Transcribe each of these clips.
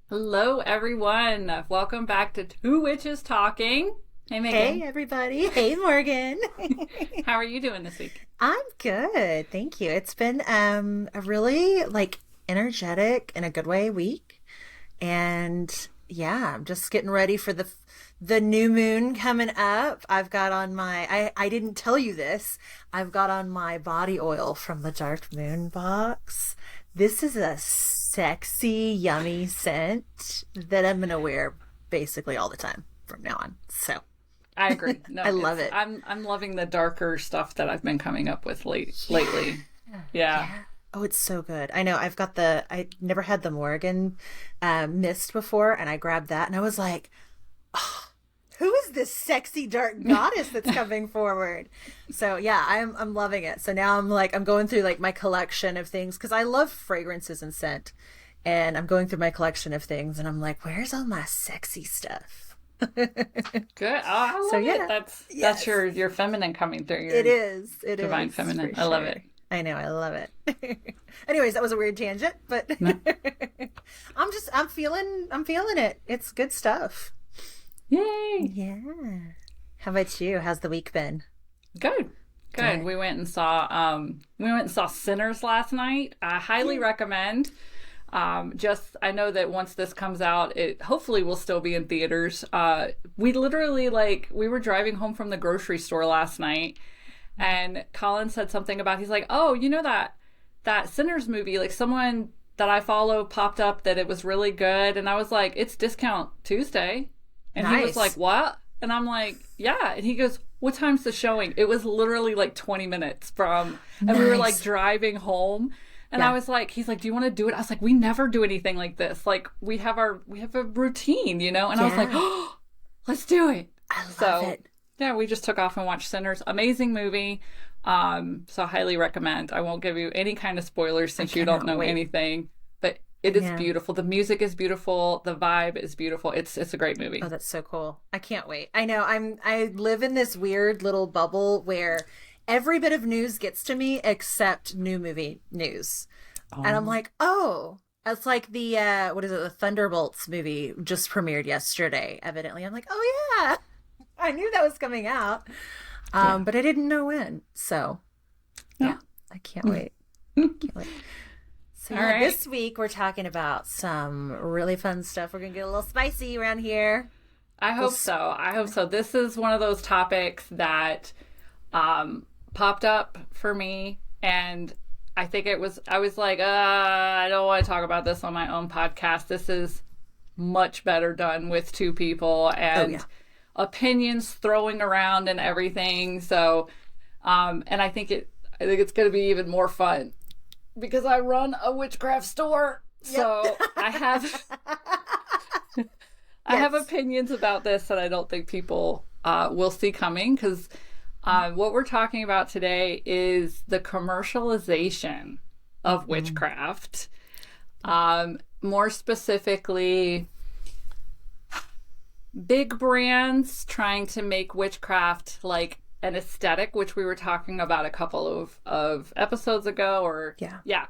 Hello, everyone. Welcome back to Two Witches Talking. Hey, Megan. Hey, everybody. Hey, Morgan. How are you doing this week? I'm good. Thank you. It's been a really energetic in a good way week. And yeah, I'm just getting ready for the new moon coming up. I've got on I didn't tell you this. I've got on my body oil from the Dark Moon box. This is a sexy, yummy scent that I'm gonna wear basically all the time from now on. So I agree. No, I love it. I'm loving the darker stuff that I've been coming up with lately. Yeah. Yeah. Oh, it's so good. I know. I never had the Morgan mist before, and I grabbed that, and I was like, oh, who is this sexy dark goddess that's coming forward? So yeah, I'm loving it. So now I'm going through like my collection of things because I love fragrances and scent, and I'm going through my collection of things, and I'm like, where's all my sexy stuff? Good. Oh, I love So yeah, it. That's yes, your feminine coming through. Your it is. It divine is feminine. for I love sure. it. I know, I love it. Anyways, that was a weird tangent, but No. I'm feeling it. It's good stuff. Yay. Yeah. How about you? How's the week been? Good. Good. Good. We went and saw Sinners last night. I highly recommend. Just I know that once this comes out, it hopefully will still be in theaters. We literally we were driving home from the grocery store last night, and Colin said something about he's like, "Oh, you know that Sinners movie? Like someone that I follow popped up that it was really good," and I was like, "It's discount Tuesday," and he was like, Nice. "What?" And I'm like, "Yeah," and he goes, "What time's the showing?" It was literally like 20 minutes from, and we were like Nice. driving home. And I Yeah. was like, he's like, "Do you want to do it?" I was like, "We never do anything like this. Like we have a routine, you know?" And I was like, Yeah. "Oh, let's do it." I love So it. yeah, we just took off and watched Sinners. Amazing movie. So I highly recommend. I won't give you any kind of spoilers I since you don't cannot know wait. anything, but it is Yeah. beautiful. The music is beautiful. The vibe is beautiful. It's a great Oh, movie. that's so cool. I can't wait. I know I live in this weird little bubble where every bit of news gets to me except new movie news. And I'm Oh, like, oh, it's like the what is it? The Thunderbolts movie just premiered yesterday. Evidently, I'm like, oh yeah, I knew that was coming out, yeah. but I didn't know when. So Yeah. yeah, I can't wait. Can't wait. So All yeah, right. this week we're talking about some really fun stuff. We're gonna get a little spicy around here. I Little hope so. I hope so. This is one of those topics that popped up for me, and I was like, I don't want to talk about this on my own podcast. This is much better done with two people Oh and yeah, opinions throwing around and everything. So, and I think it's going to be even more fun because I run a witchcraft store. yep. So I have Yes. opinions about this that I don't think people will see coming because what we're talking about today is the commercialization of Mm. witchcraft. More specifically, big brands trying to make witchcraft like an aesthetic, which we were talking about a couple of episodes ago, or Yeah. yeah,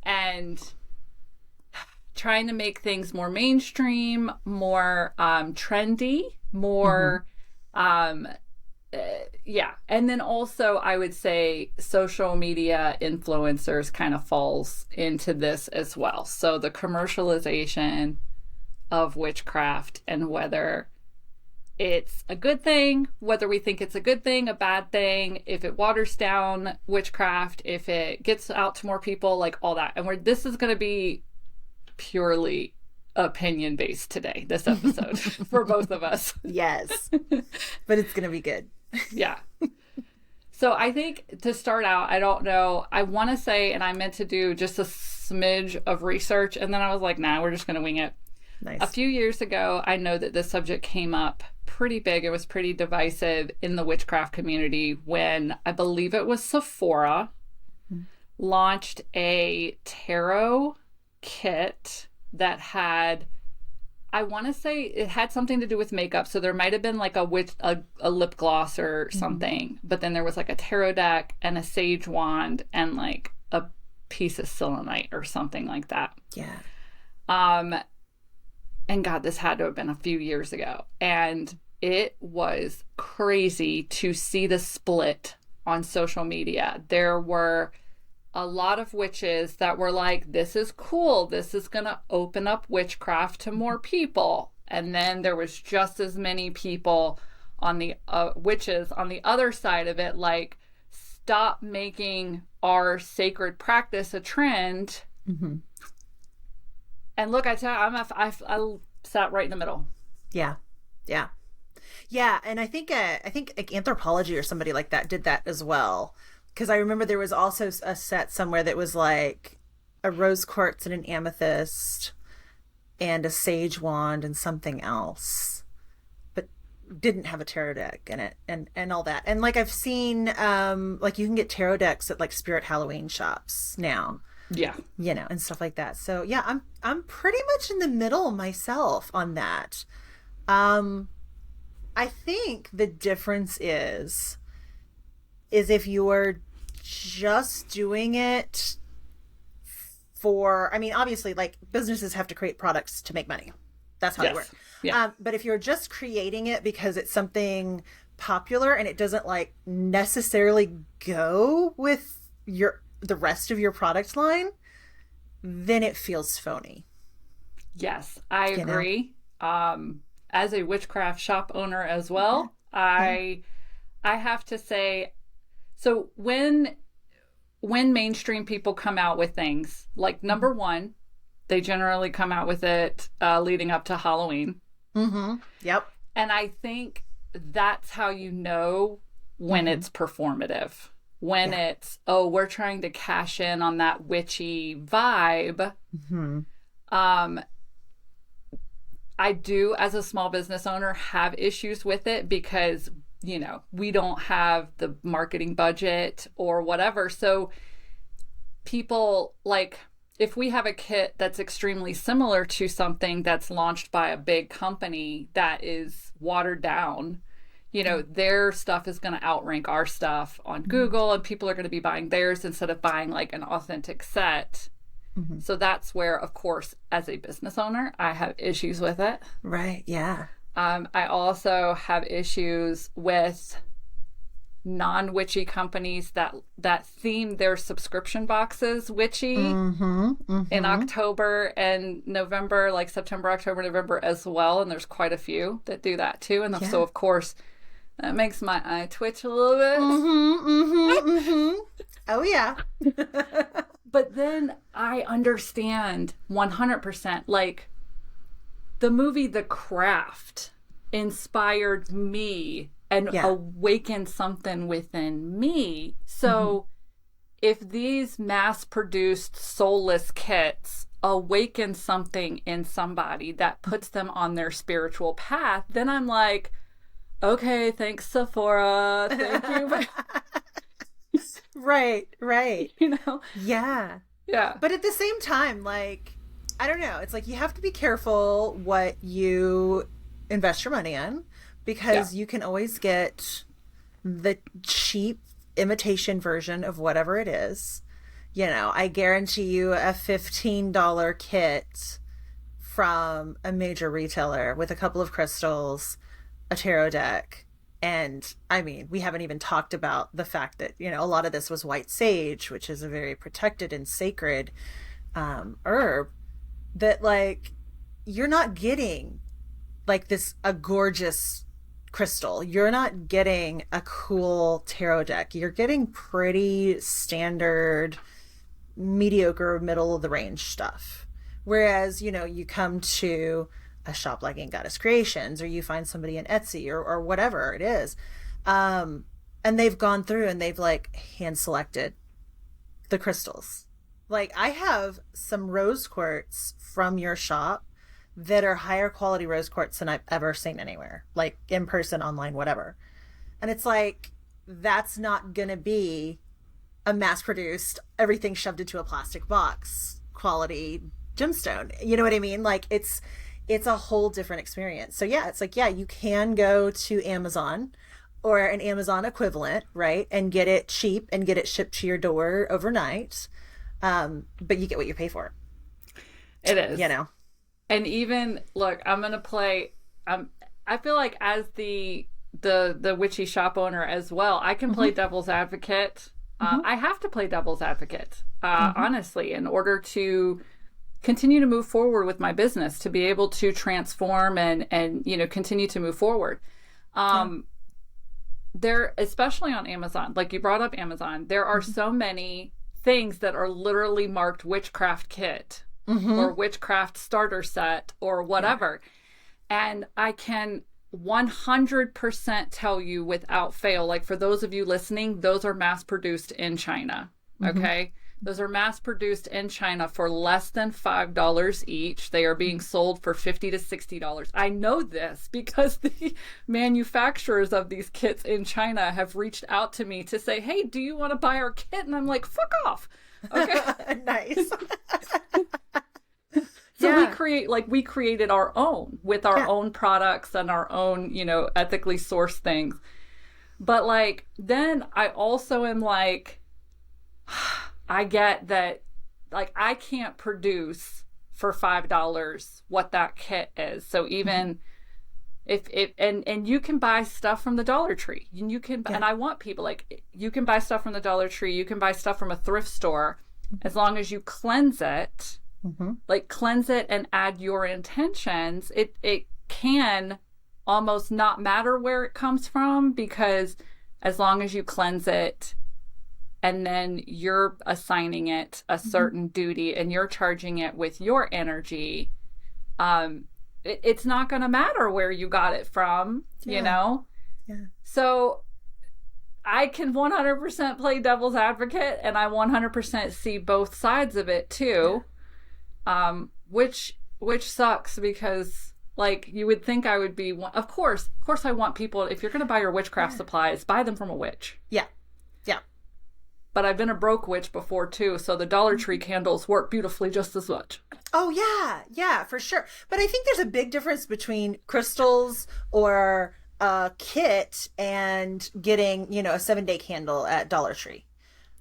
and trying to make things more mainstream, more trendy, Hmm. more um, yeah. And then also, I would say social media influencers kind of falls into this as well. So the commercialization of witchcraft and whether it's a good thing, whether we think it's a good thing, a bad thing, if it waters down witchcraft, if it gets out to more people, like all that. And this is going to be purely opinion based today, this episode, for both of us. Yes, but it's gonna be good. Yeah. So I think to start out, I don't know. I want to say, and I meant to do just a smidge of research, and then I was like, nah, we're just going to wing it. A Nice. few years ago, I know that this subject came up pretty big. It was pretty divisive in the witchcraft community when I believe it was Sephora launched a tarot kit that had, I want to say it had something to do with makeup. So there might have been like a lip gloss or Hmm. something, but then there was like a tarot deck and a sage wand and like a piece of selenite or something like that. Yeah. Um, and God, this had to have been a few years ago. And it was crazy to see the split on social media. There were a lot of witches that were like, this is cool. This is going to open up witchcraft to more people. And then there was just as many people on the witches on the other side of it, like, stop making our sacred practice a trend. Mm-hmm. And look, I tell you, I sat right in the middle. Yeah. Yeah. Yeah. And I think like Anthropology or somebody like that did that as well. Because I remember there was also a set somewhere that was like a rose quartz and an amethyst and a sage wand and something else, but didn't have a tarot deck in it and all that. And like I've seen, like you can get tarot decks at like Spirit Halloween shops now. Yeah. You know, and stuff like that. So yeah, I'm pretty much in the middle myself on that. I think the difference is if you're just doing it for, I mean, obviously, like, businesses have to create products to make money. That's how they work. Yeah. But if you're just creating it because it's something popular and it doesn't, like, necessarily go with the rest of your product line, then it feels phony. Yes, I agree. As a witchcraft shop owner as well, I have to say, so when mainstream people come out with things, like, number one, they generally come out with it leading up to Halloween. Mm-hmm. Yep. And I think that's how you know when it's performative. When it's, oh, we're trying to cash in on that witchy vibe. Mm-hmm. I do, as a small business owner, have issues with it because, you know, we don't have the marketing budget or whatever. So people, like, if we have a kit that's extremely similar to something that's launched by a big company that is watered down, you know, their stuff is going to outrank our stuff on Google, and people are going to be buying theirs instead of buying like an authentic set. Mm-hmm. So that's where, of course, as a business owner, I have issues with it. Right. Yeah. I also have issues with non-witchy companies that theme their subscription boxes witchy in October and November, like September, October, November as well. And there's quite a few that do that too. And so, of course, that makes my eye twitch a little bit. Oh, yeah. But then I understand 100%, like, the movie The Craft inspired me and awakened something within me. So if these mass-produced soulless kits awaken something in somebody that puts them on their spiritual path, then I'm like, okay, thanks, Sephora. Thank you. Right. You know? Yeah. Yeah. But at the same time, like, I don't know. It's like you have to be careful what you invest your money in, because you can always get the cheap imitation version of whatever it is. You know, I guarantee you a $15 kit from a major retailer with a couple of crystals, a tarot deck. And I mean, we haven't even talked about the fact that, you know, a lot of this was white sage, which is a very protected and sacred herb, that, like, you're not getting like a gorgeous crystal. You're not getting a cool tarot deck. You're getting pretty standard, mediocre, middle of the range stuff. Whereas, you know, you come to a shop like Ain't Goddess Creations, or you find somebody in Etsy or whatever it is, and they've gone through and they've, like, hand selected the crystals. Like, I have some rose quartz from your shop that are higher quality rose quartz than I've ever seen anywhere, like in person, online, whatever. And it's like, that's not gonna be a mass produced, everything shoved into a plastic box quality gemstone. You know what I mean? Like, it's a whole different experience. So yeah, it's like, yeah, you can go to Amazon or an Amazon equivalent, right, and get it cheap and get it shipped to your door overnight. But you get what you pay for. It is. You know? And even look, I'm gonna play. I feel like as the witchy shop owner as well, I can play devil's advocate. I have to play devil's advocate, honestly, in order to continue to move forward with my business, to be able to transform and continue to move forward. There, especially on Amazon, like you brought up Amazon, there are so many things that are literally marked witchcraft kit or witchcraft starter set or whatever. And I can 100% tell you without fail, like for those of you listening, those are mass produced in China. Okay. Those are mass produced in China for less than $5 each. They are being sold for $50 to $60. I know this because the manufacturers of these kits in China have reached out to me to say, hey, do you want to buy our kit? And I'm like, fuck off. Okay. Nice. So we created our own with our own products and our own, ethically sourced things. But like, then I also am like, I get that, like, I can't produce for $5 what that kit is. So even if and you can buy stuff from the Dollar Tree, and you can, and I want people, like, you can buy stuff from the Dollar Tree, you can buy stuff from a thrift store, as long as you cleanse it, like cleanse it and add your intentions. It can almost not matter where it comes from, because as long as you cleanse it, and then you're assigning it a certain duty and you're charging it with your energy, it's not going to matter where you got it from, you know? Yeah. So I can 100% play devil's advocate, and I 100% see both sides of it too, which sucks, because like you would think I would be of course I want people, if you're going to buy your witchcraft supplies, buy them from a witch. Yeah. But I've been a broke witch before too, so the Dollar Tree candles work beautifully just as much. Oh yeah, for sure. But I think there's a big difference between crystals or a kit and getting, a 7-day candle at Dollar Tree.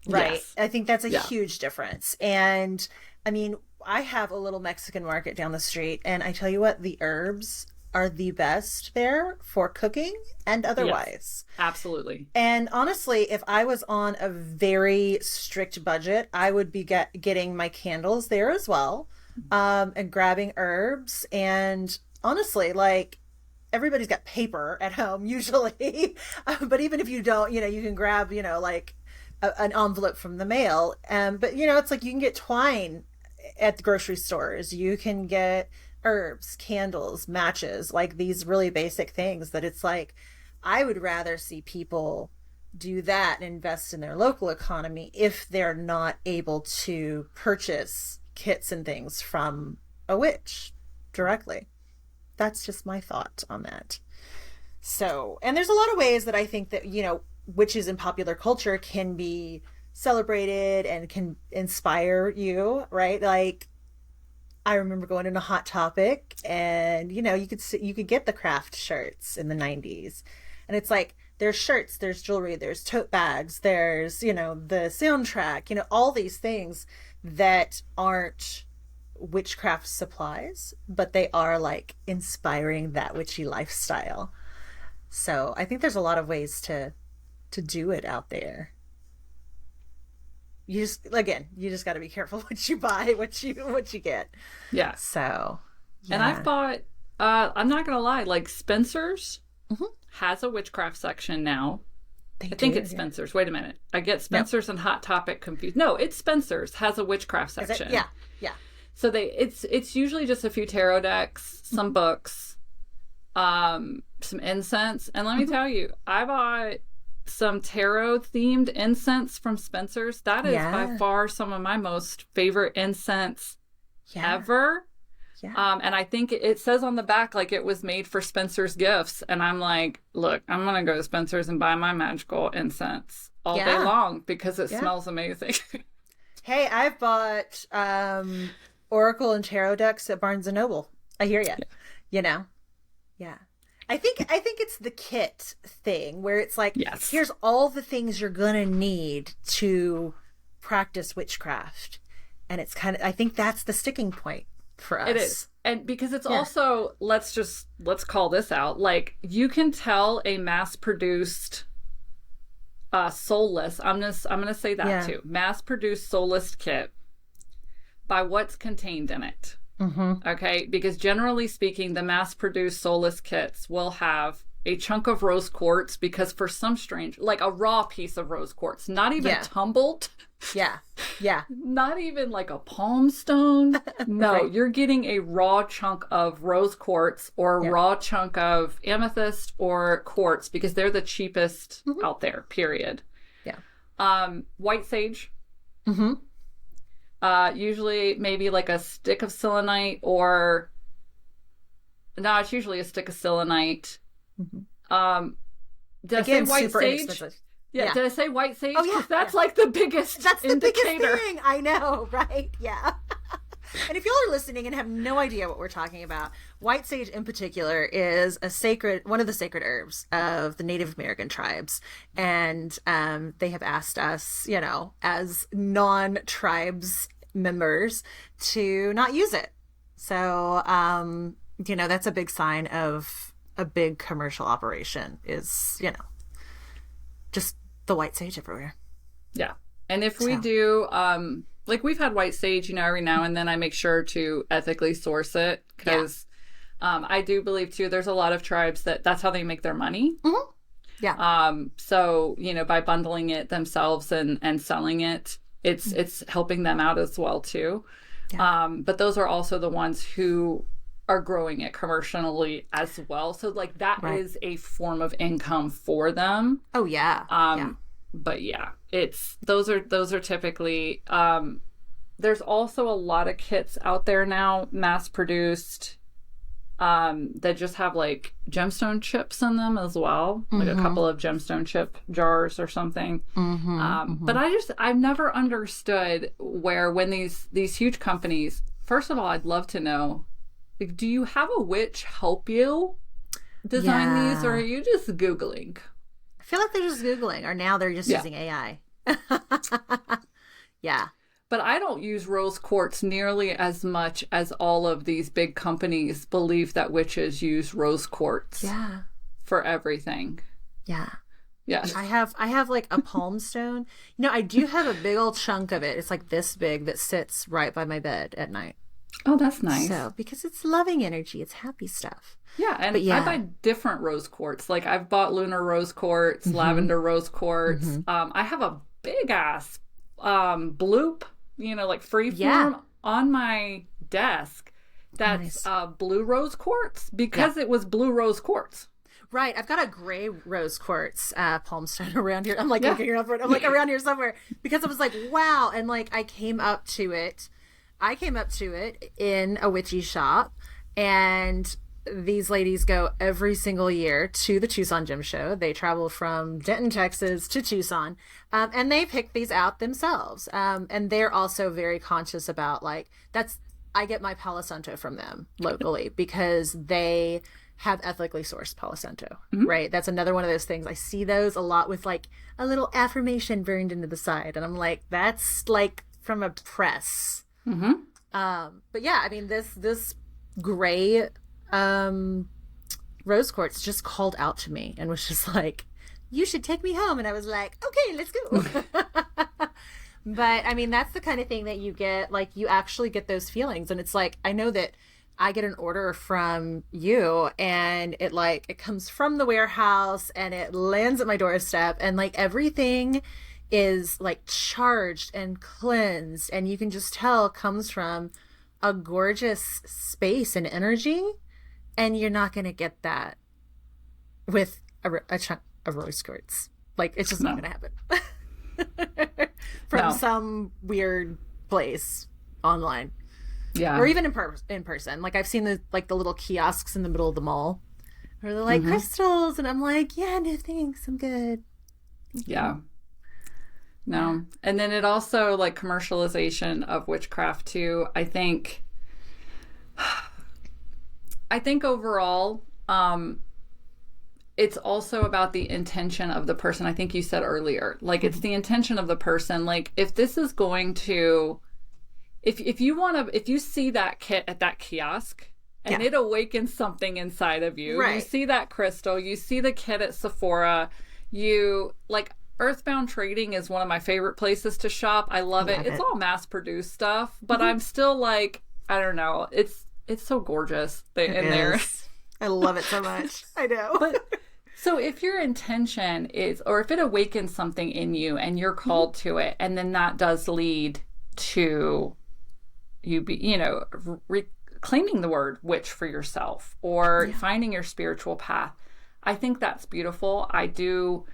Right? Yes. I think that's a huge difference. And I mean, I have a little Mexican market down the street, and I tell you what, the herbs are the best there for cooking and otherwise. Yes, absolutely. And honestly, if I was on a very strict budget, I would be getting my candles there as well, and grabbing herbs. And honestly, like, everybody's got paper at home usually, but even if you don't, you can grab, like an envelope from the mail. But it's like you can get twine at the grocery stores. You can get herbs, candles, matches, like these really basic things that it's like, I would rather see people do that and invest in their local economy if they're not able to purchase kits and things from a witch directly. That's just my thought on that. So, and there's a lot of ways that I think that, witches in popular culture can be celebrated and can inspire you, right? Like, I remember going into Hot Topic, and you could get the craft shirts in the 90s, and it's like there's shirts, there's jewelry, there's tote bags, there's the soundtrack, all these things that aren't witchcraft supplies, but they are like inspiring that witchy lifestyle. So I think there's a lot of ways to do it out there. You just got to be careful what you buy, what you get. Yeah. So, yeah. And I've bought, I'm not going to lie, like Spencer's has a witchcraft section now. I think it's Spencer's. Wait a minute. I get Spencer's and Hot Topic confused. No, it's Spencer's has a witchcraft section. Yeah. Yeah. So it's usually just a few tarot decks, some books, some incense. And let me tell you, I bought some tarot themed incense from Spencer's. That is by far some of my most favorite incense ever. Yeah. And I think it says on the back, like, it was made for Spencer's gifts. And I'm like, look, I'm going to go to Spencer's and buy my magical incense all day long, because it smells amazing. Hey, I've bought Oracle and tarot decks at Barnes & Noble. I hear you. Yeah. I think it's the kit thing where it's like, here's all the things you're gonna need to practice witchcraft, and it's kind of, I think that's the sticking point for us. And because it's Yeah. also, let's call this out. Like, you can tell a mass-produced soulless, I'm gonna say that Yeah. too. Mass-produced soulless kit by what's contained in it. Okay? Because generally speaking, the mass-produced soulless kits will have a chunk of rose quartz, because for some strange, like a raw piece of rose quartz, not even tumbled. Yeah. Yeah. Not even like a palm stone. No, Right. you're getting a raw chunk of rose quartz or a raw chunk of amethyst or quartz, because they're the cheapest out there, period. Yeah. White sage. Usually maybe like a stick of selenite, or no, it's usually a stick of selenite. Did Again, I say white super sage? inexpensive. Yeah, did I say white sage? Oh, yeah. 'Cause that's like the biggest That's the indicator. biggest thing. I know, right? Yeah. And if y'all are listening and have no idea what we're talking about, white sage in particular is one of the sacred herbs of the Native American tribes. And they have asked us, as non-tribes members, to not use it. So, that's a big sign of a big commercial operation is, just the white sage everywhere. Yeah. And if we do, like we've had white sage, every now and then I make sure to ethically source it, because I do believe too, there's a lot of tribes that's how they make their money. Yeah. So, by bundling it themselves and selling it, it's helping them out as well too. Yeah. But those are also the ones who are growing it commercially as well. So like that is a form of income for them. Oh yeah. But yeah, those are typically, there's also a lot of kits out there now, mass produced, that just have like gemstone chips in them as well, like a couple of gemstone chip jars or something. But I've never understood when these huge companies, first of all, I'd love to know, like, do you have a witch help you design these, or are you just Googling? I feel like they're just Googling, or now they're just using AI. Yeah. But I don't use rose quartz nearly as much as all of these big companies believe that witches use rose quartz for everything. Yeah. Yeah. I have like a palm stone. I do have a big old chunk of it. It's like this big that sits right by my bed at night. Oh, that's nice. So, because it's loving energy, it's happy stuff. Yeah, and I buy different rose quartz. Like I've bought lunar rose quartz, lavender rose quartz. I have a big ass bloop, like freeform on my desk. That's blue rose quartz, because it was blue rose quartz. Right. I've got a gray rose quartz palm stone around here. I'm like looking up for it. I'm like around here somewhere, because I was like, wow. And like I came up to it in a witchy shop, and these ladies go every single year to the Tucson Gem Show. They travel from Denton, Texas to Tucson, and they pick these out themselves. And they're also very conscious about I get my Palo Santo from them locally, because they have ethically sourced Palo Santo, right? That's another one of those things. I see those a lot with like a little affirmation burned into the side, and I'm like, that's like from a press. But yeah, I mean, this gray rose quartz just called out to me and was just like, you should take me home. And I was like, okay, let's go. But I mean, that's the kind of thing that you get, like, you actually get those feelings. And it's like, I know that I get an order from you, and it comes from the warehouse and it lands at my doorstep, and like everything is like charged and cleansed, and you can just tell comes from a gorgeous space and energy, and you're not going to get that with a chunk of rose quartz. Like, it's just not going to happen from some weird place online. Yeah. Or even in person. Like, I've seen the little kiosks in the middle of the mall where they're like crystals, and I'm like, yeah, no thanks, I'm good. Yeah. No. And then it also, like, commercialization of witchcraft too. I think overall, it's also about the intention of the person. I think you said earlier, like, it's the intention of the person. Like, if this is going to, if you see that kit at that kiosk and it awakens something inside of you. Right. You see that crystal, you see the kid at Sephora, you like Earthbound Trading is one of my favorite places to shop. I love it. It's all mass produced stuff, but I'm still like, I don't know. It's so gorgeous in there. I love it so much. I know. But so if your intention is, or if it awakens something in you and you're called to it, and then that does lead to you claiming the word witch for yourself or finding your spiritual path, I think that's beautiful. I do.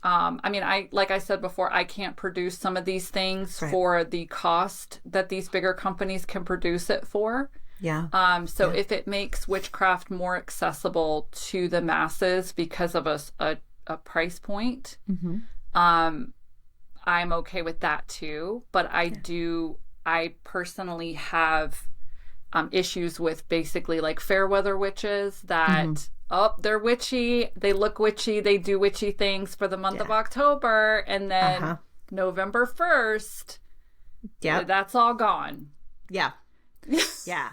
Like I said before, I can't produce some of these things for the cost that these bigger companies can produce it for. Yeah. If it makes witchcraft more accessible to the masses because of a price point, I'm okay with that too. But I personally have issues with basically like fair weather witches that, they're witchy, they look witchy, they do witchy things for the month of October, and then November 1st, that's all gone. Yeah. Yeah.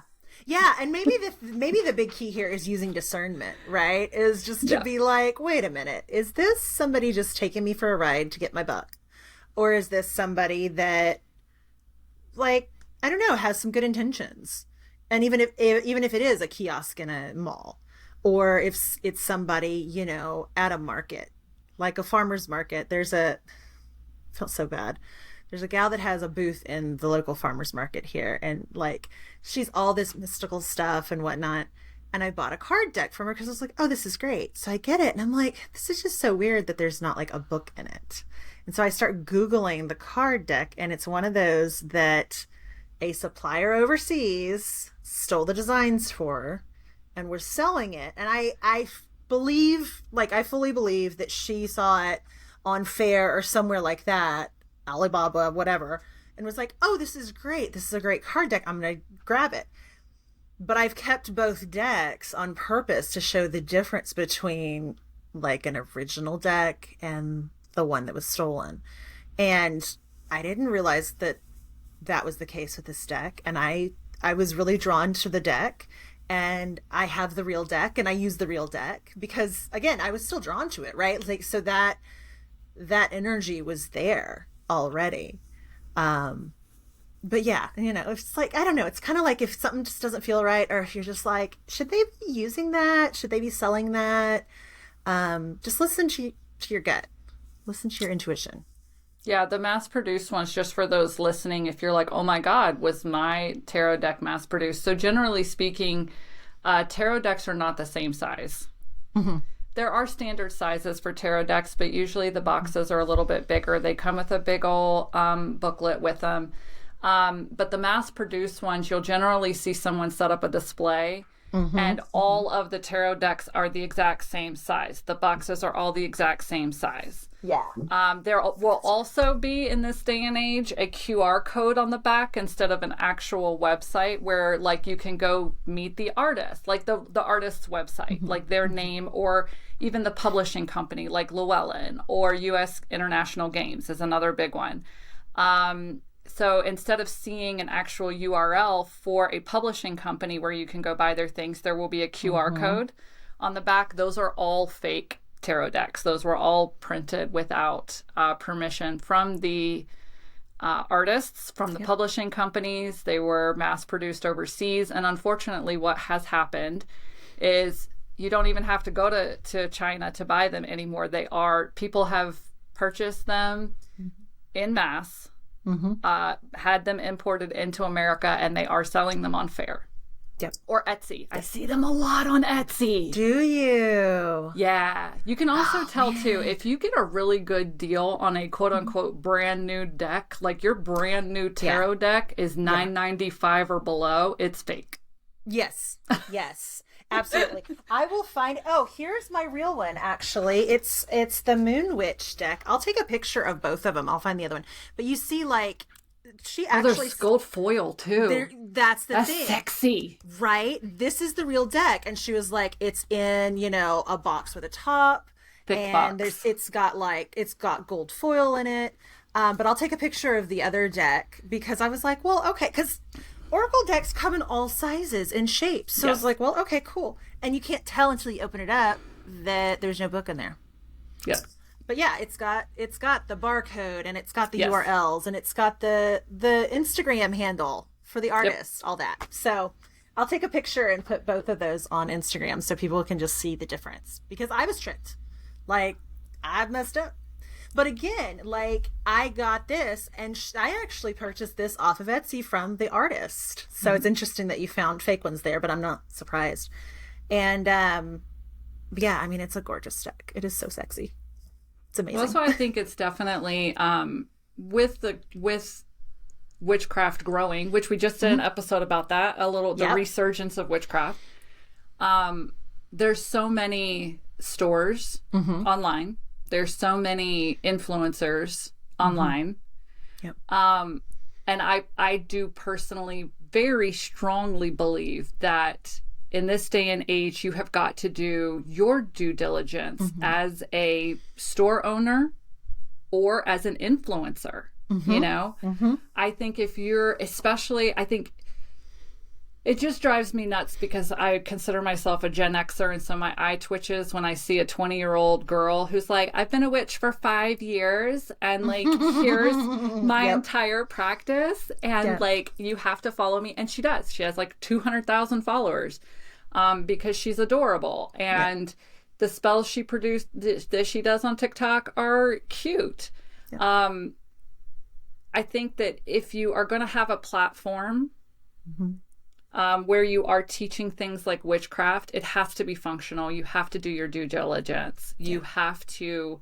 Yeah, and maybe the big key here is using discernment, right? Is just to be like, wait a minute, is this somebody just taking me for a ride to get my buck? Or is this somebody that, like, I don't know, has some good intentions? And even if it is a kiosk in a mall, or if it's somebody, at a market, like a farmer's market, felt so bad. There's a gal that has a booth in the local farmer's market here, and like she's all this mystical stuff and whatnot. And I bought a card deck from her because I was like, oh, this is great. So I get it, and I'm like, this is just so weird that there's not like a book in it. And so I start Googling the card deck, and it's one of those that a supplier overseas stole the designs for and was selling it. And I fully believe that she saw it on Fair or somewhere like that, Alibaba, whatever, and was like, oh, this is great. This is a great card deck. I'm going to grab it. But I've kept both decks on purpose to show the difference between like an original deck and the one that was stolen. And I didn't realize that was the case with this deck. And I was really drawn to the deck, and I have the real deck and I use the real deck because, again, I was still drawn to it, right? Like, so that energy was there already. But yeah, it's like, I don't know. It's kind of like if something just doesn't feel right, or if you're just like, should they be using that? Should they be selling that? Just listen to your gut. Listen to your intuition. Yeah, the mass-produced ones, just for those listening, if you're like, oh my God, was my tarot deck mass-produced? So generally speaking, tarot decks are not the same size. Mm-hmm. There are standard sizes for tarot decks, but usually the boxes are a little bit bigger. They come with a big old booklet with them. But the mass-produced ones, you'll generally see someone set up a display, and all of the tarot decks are the exact same size. The boxes are all the exact same size. Yeah. There will also be, in this day and age, a QR code on the back instead of an actual website where, like, you can go meet the artist, like the artist's website, like their name, or even the publishing company, like Llewellyn, or U.S. International Games is another big one. So instead of seeing an actual URL for a publishing company where you can go buy their things, there will be a QR code on the back. Those are all fake tarot decks. Those were all printed without permission from the artists, from the publishing companies. They were mass produced overseas. And unfortunately, what has happened is you don't even have to go to China to buy them anymore. People have purchased them in mass, had them imported into America, and they are selling them on Fair. Yep. Or Etsy. I see them a lot on Etsy. Do you? Yeah. You can also tell, too, if you get a really good deal on a quote-unquote brand new deck, like your brand new tarot deck is $9.95 or below, it's fake. Yes. Yes. Absolutely. I will find... Oh, here's my real one, actually. It's the Moon Witch deck. I'll take a picture of both of them. I'll find the other one. But you see, like... She actually... there's gold foil, too. That's the thing. That's sexy. Right? This is the real deck. And she was like, it's in, a box with a top. Thick box. It's got gold foil in it. But I'll take a picture of the other deck because I was like, well, okay. Because Oracle decks come in all sizes and shapes. So it's like, well, okay, cool. And you can't tell until you open it up that there's no book in there. Yes. But yeah, it's got the barcode, and it's got the URLs, and it's got the Instagram handle for the artist, all that. So I'll take a picture and put both of those on Instagram so people can just see the difference. Because I was tricked. Like, I've messed up. But again, like, I got this, and I actually purchased this off of Etsy from the artist. So it's interesting that you found fake ones there, but I'm not surprised. And yeah, I mean, it's a gorgeous deck. It is so sexy. It's amazing. Well, so I think it's definitely with witchcraft growing, which we just did an episode about that, the resurgence of witchcraft. There's so many stores online. There's so many influencers online. Yep. And I do personally very strongly believe that in this day and age, you have got to do your due diligence as a store owner or as an influencer, you know? I think if you're, I think it just drives me nuts because I consider myself a Gen Xer, and so my eye twitches when I see a 20-year-old girl who's like, I've been a witch for 5 years, and like, here's my entire practice, and like, you have to follow me. And she does. She has like 200,000 followers because she's adorable. And the spells she produced, that she does on TikTok are cute. I think that if you are going to have a platform where you are teaching things like witchcraft, it has to be functional. You have to do your due diligence. You have to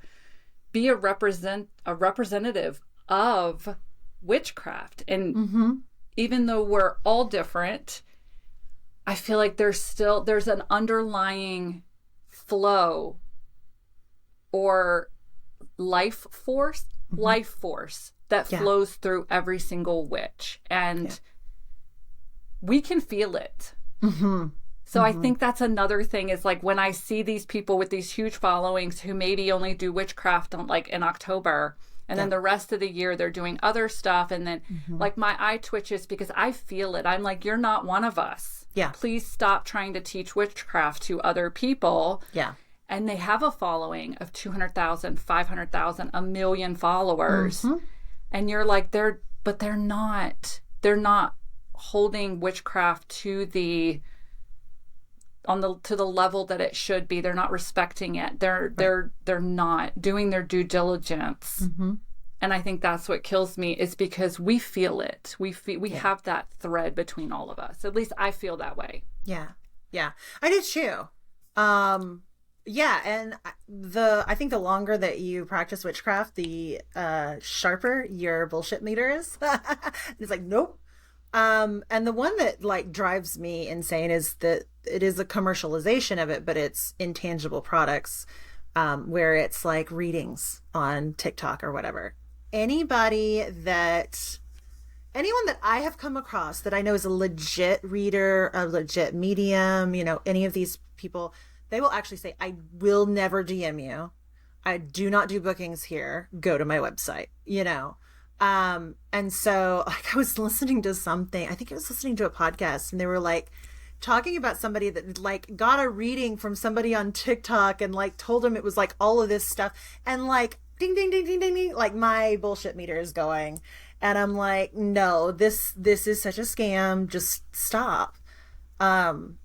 be a representative of witchcraft. And even though we're all different, I feel like there's an underlying flow or life force that flows through every single witch. And we can feel it. So I think that's another thing is like when I see these people with these huge followings who maybe only do witchcraft in October, and then the rest of the year they're doing other stuff, and then like my eye twitches because I feel it. I'm like, you're not one of us. Please stop trying to teach witchcraft to other people. And they have a following of 200,000, 500,000, 1 million followers. And you're like, they're not holding witchcraft to the level that it should be. They're not respecting it. They're not doing their due diligence. And I think that's what kills me, is because we feel it. We have that thread between all of us. At least I feel that way. I do too. And I think the longer that you practice witchcraft, the sharper your bullshit meter is. It's like, nope. And the one that like drives me insane is that it is a commercialization of it, but it's intangible products, where it's like readings on TikTok or whatever. Anyone that I have come across that I know is a legit reader, a legit medium, you know, any of these people, they will actually say, I will never DM you. I do not do bookings here. Go to my website, you know? And so like I was listening to something, I think I was listening to a podcast, and they were like talking about somebody that like got a reading from somebody on TikTok and like told him it was like all of this stuff, and like ding, ding, ding, ding, ding, ding, like my bullshit meter is going. And I'm like, no, this is such a scam. Just stop. And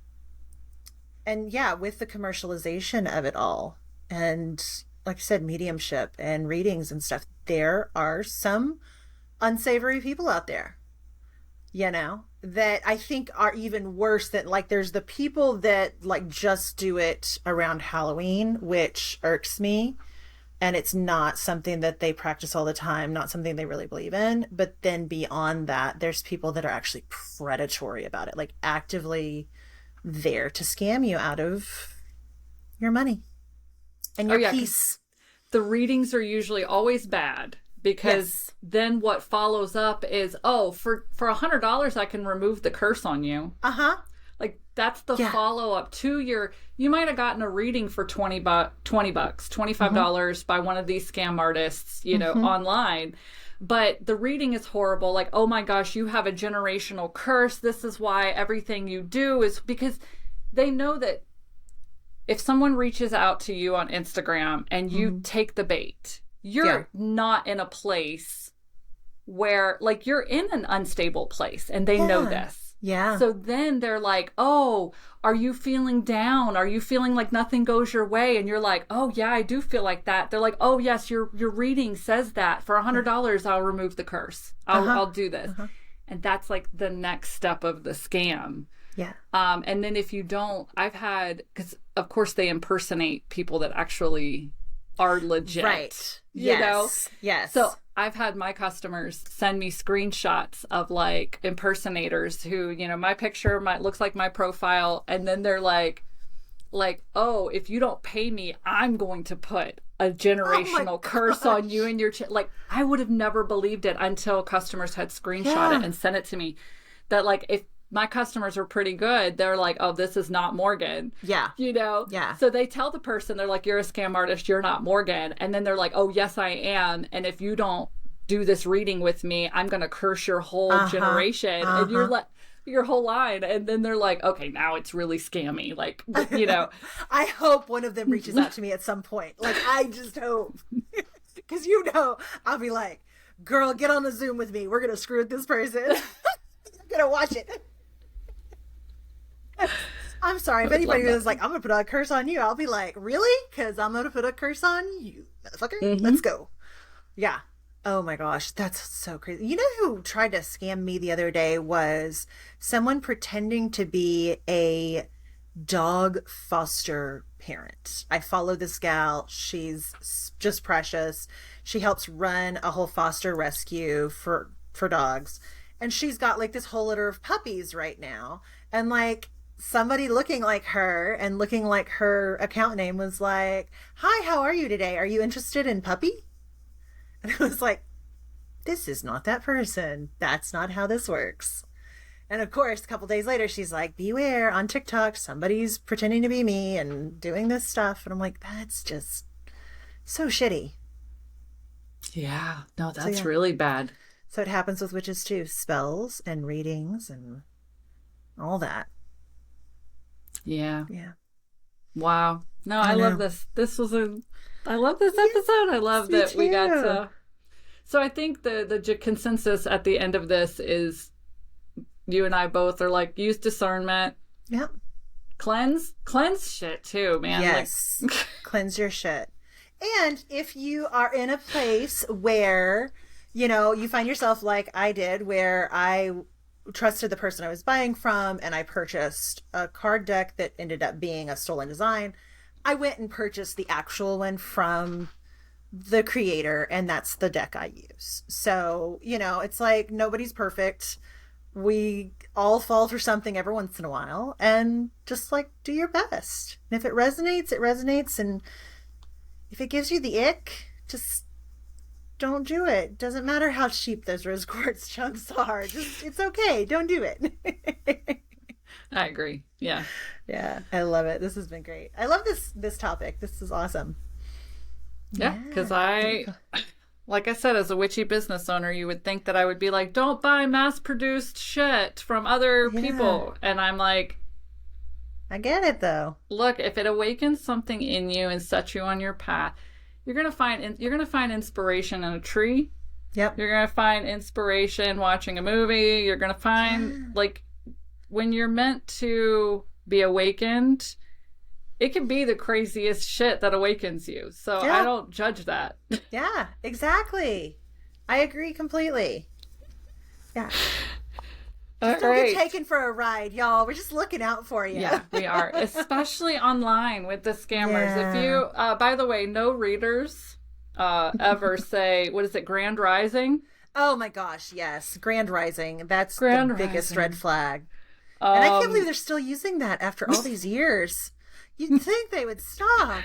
yeah, with the commercialization of it all, and like I said, mediumship and readings and stuff, there are some unsavory people out there, you know, that I think are even worse. That like there's the people that like just do it around Halloween, which irks me. And it's not something that they practice all the time, not something they really believe in. But then beyond that, there's people that are actually predatory about it, like actively there to scam you out of your money and your peace. The readings are usually always bad, because then what follows up is, for $100 I can remove the curse on you. Like that's the follow-up to you might have gotten a reading for $20, $25 by one of these scam artists, you know, online, but the reading is horrible. Like, oh my gosh, you have a generational curse. This is why everything you do is because they know that if someone reaches out to you on Instagram and you take the bait, you're not in a place where, like, you're in an unstable place and they know this. Yeah. So then they're like, oh, are you feeling down? Are you feeling like nothing goes your way? And you're like, oh, yeah, I do feel like that. They're like, oh, yes, your reading says that. For $100, I'll remove the curse. I'll do this. And that's like the next step of the scam. Yeah. And then if you don't, I've had, because of course they impersonate people that actually are legit. Right. You know? Yes. So I've had my customers send me screenshots of like impersonators who, you know, my picture looks like my profile. And then they're like, oh, if you don't pay me, I'm going to put a generational curse on you and your like, I would have never believed it until customers had screenshot it and sent it to me. That like, if my customers are pretty good, they're like, oh, this is not Morgan. Yeah. You know? Yeah. So they tell the person, they're like, you're a scam artist, you're not Morgan. And then they're like, oh, yes, I am. And if you don't do this reading with me, I'm going to curse your whole generation and your whole line. And then they're like, okay, now it's really scammy. Like, you know. I hope one of them reaches out to me at some point. Like, I just hope. Because, you know, I'll be like, girl, get on the Zoom with me. We're going to screw with this person. I'm going to watch it. I'm sorry. If anybody was like, I'm going to put a curse on you, I'll be like, really? Because I'm going to put a curse on you, motherfucker. Let's go. Yeah. Oh my gosh. That's so crazy. You know who tried to scam me the other day was someone pretending to be a dog foster parent. I follow this gal. She's just precious. She helps run a whole foster rescue for dogs. And she's got like this whole litter of puppies right now. And like, somebody looking like her and looking like her account name was like, hi, how are you today? Are you interested in puppy? And I was like, this is not that person. That's not how this works. And of course, a couple days later, she's like, beware, on TikTok, somebody's pretending to be me and doing this stuff. And I'm like, that's just so shitty. Yeah. No, that's really bad. So it happens with witches too. Spells and readings and all that. Yeah. Yeah. Wow. No, I love this. I love this episode. I love that we got to. So I think the consensus at the end of this is you and I both are like, use discernment. Yep. Cleanse shit too, man. Yes. Like... Cleanse your shit. And if you are in a place where, you know, you find yourself like I did, where I trusted the person I was buying from and I purchased a card deck that ended up being a stolen design, I went and purchased the actual one from the creator, and that's the deck I use. So, you know, it's like nobody's perfect. We all fall for something every once in a while, and just like do your best. And if it resonates, it resonates. And if it gives you the ick, just don't do it. Doesn't matter how cheap those rose quartz chunks are. Just, it's okay. Don't do it. I agree. Yeah. Yeah. I love it. This has been great. I love this topic. This is awesome. Yeah. Because like I said, as a witchy business owner, you would think that I would be like, don't buy mass produced shit from other people. And I'm like, I get it though. Look, if it awakens something in you and sets you on your path, you're gonna find inspiration in a tree. Yep. You're gonna find inspiration watching a movie. You're gonna find like when you're meant to be awakened, it can be the craziest shit that awakens you. So I don't judge that. Yeah, exactly. I agree completely. Yeah. Just don't get taken for a ride, y'all. We're just looking out for you. Yeah, we are. Especially online with the scammers. Yeah. If you, by the way, no readers ever say, what is it, Grand Rising? Oh my gosh, yes. Grand Rising. That's the biggest red flag. And I can't believe they're still using that after all these years. You'd think they would stop.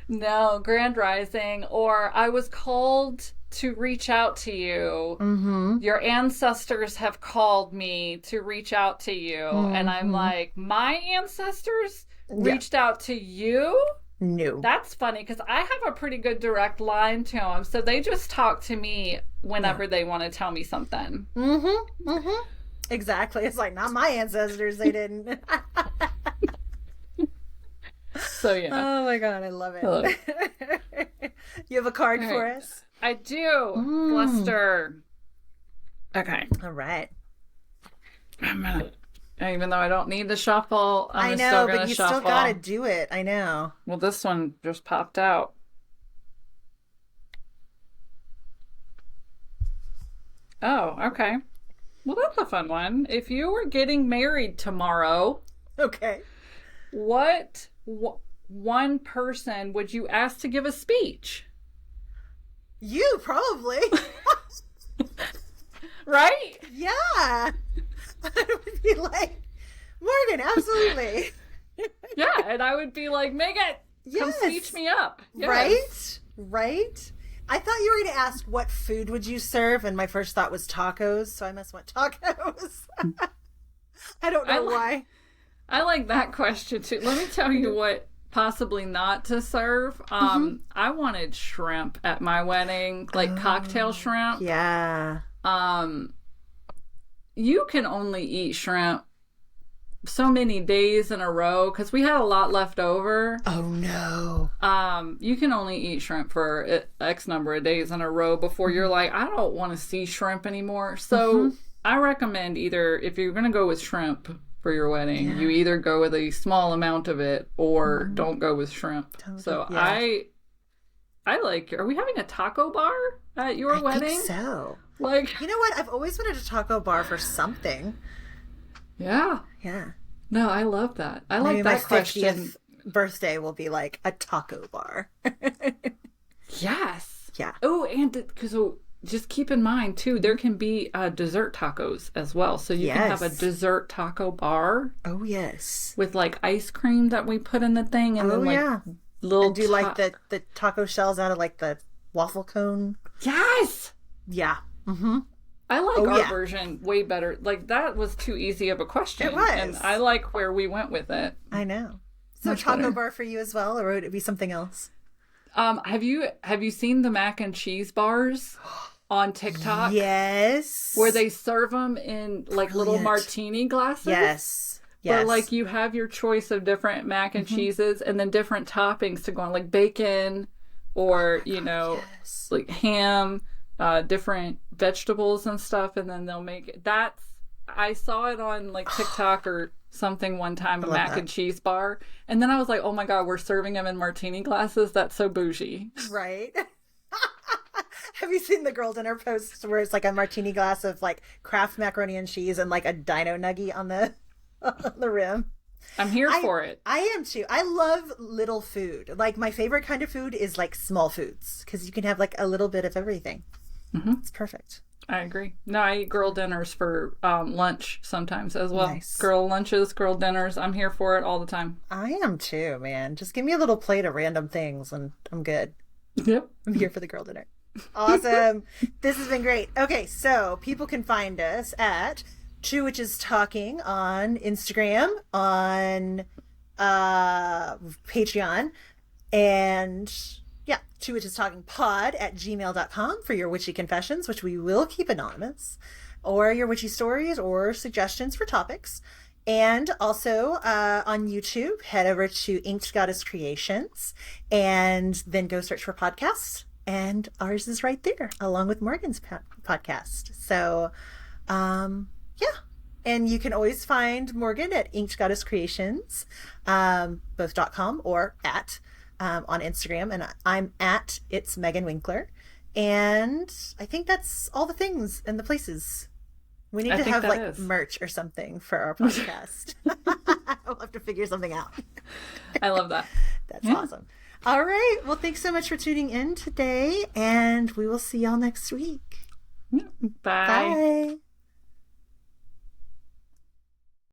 No, Grand Rising, or I was called to reach out to you. Mm-hmm. Your ancestors have called me to reach out to you. Mm-hmm. And I'm like, my ancestors reached out to you? No. That's funny because I have a pretty good direct line to them. So they just talk to me whenever they want to tell me something. Mm-hmm. Mm-hmm. Exactly. It's like, not my ancestors. They didn't. So, yeah. Oh my God. I love it. You have a card for us? I do. Bluster. Okay. All right. I'm gonna, even though I don't need to shuffle, I know, still gonna but you shuffle. still gotta do it. I know. Well, this one just popped out. Oh, okay. Well, that's a fun one. If you were getting married tomorrow, Okay. what one person would you ask to give a speech? You probably. Right? Yeah. I would be like, Morgan, absolutely. Yeah, and I would be like, Megan, come speech me up. Yes. Right? Right? I thought you were going to ask what food would you serve, and my first thought was tacos, so I must want tacos. I don't know why. I like that question too. Let me tell you what possibly not to serve. I wanted shrimp at my wedding, like cocktail shrimp. Yeah. You can only eat shrimp so many days in a row because we had a lot left over. Oh no. You can only eat shrimp for X number of days in a row before you're like, I don't want to see shrimp anymore. So I recommend either, if you're going to go with shrimp for your wedding, you either go with a small amount of it or don't go with shrimp. So I like, are we having a taco bar at your wedding? I think so. Like, you know what? I've always wanted a taco bar for something. Yeah. Yeah. No, I love that. I Maybe like that my question. 50th birthday will be like a taco bar. Yes. Yeah. Oh, and because just keep in mind too, there can be dessert tacos as well. So you can have a dessert taco bar. Oh yes. With like ice cream that we put in the thing, and then like little and do like the taco shells out of like the waffle cone. Yes. Yeah. Mm-hmm. I like our version way better. Like, that was too easy of a question. It was. And I like where we went with it. I know. So Much taco better. bar for you as well, or would it be something else? Have you seen the mac and cheese bars on TikTok? Yes. Where they serve them in like little martini glasses? Yes. Where like you have your choice of different mac and cheeses and then different toppings to go on, like bacon or, like ham, different vegetables and stuff, and then they'll make it. I saw it on like TikTok or something one time, a mac and cheese bar, and then I was like, oh my God, we're serving them in martini glasses? That's so bougie. Right. Have you seen the girl dinner posts where it's like a martini glass of like Kraft macaroni and cheese and like a dino nugget on the rim? I'm here for it. I am too. I love little food. Like, my favorite kind of food is like small foods because you can have like a little bit of everything. It's perfect. I agree. No, I eat girl dinners for lunch sometimes as well. Nice. Girl lunches, girl dinners. I'm here for it all the time. I am too, man. Just give me a little plate of random things and I'm good. Yep. I'm here for the girl dinner. Awesome. This has been great. Okay, so people can find us at Two Witches Talking on Instagram, on Patreon, and Two Witches Talking Pod at gmail.com for your witchy confessions, which we will keep anonymous, or your witchy stories or suggestions for topics. And also on YouTube, head over to Inked Goddess Creations and then go search for podcasts. And ours is right there, along with Morgan's podcast. So, and you can always find Morgan at Inked Goddess Creations, both .com or at on Instagram, and I'm at It's Megan Winkler. And I think that's all the things and the places. We need to have like merch or something for our podcast. We'll have to figure something out. I love that. That's awesome. All right. Well, thanks so much for tuning in today, and we will see y'all next week. Bye. Bye.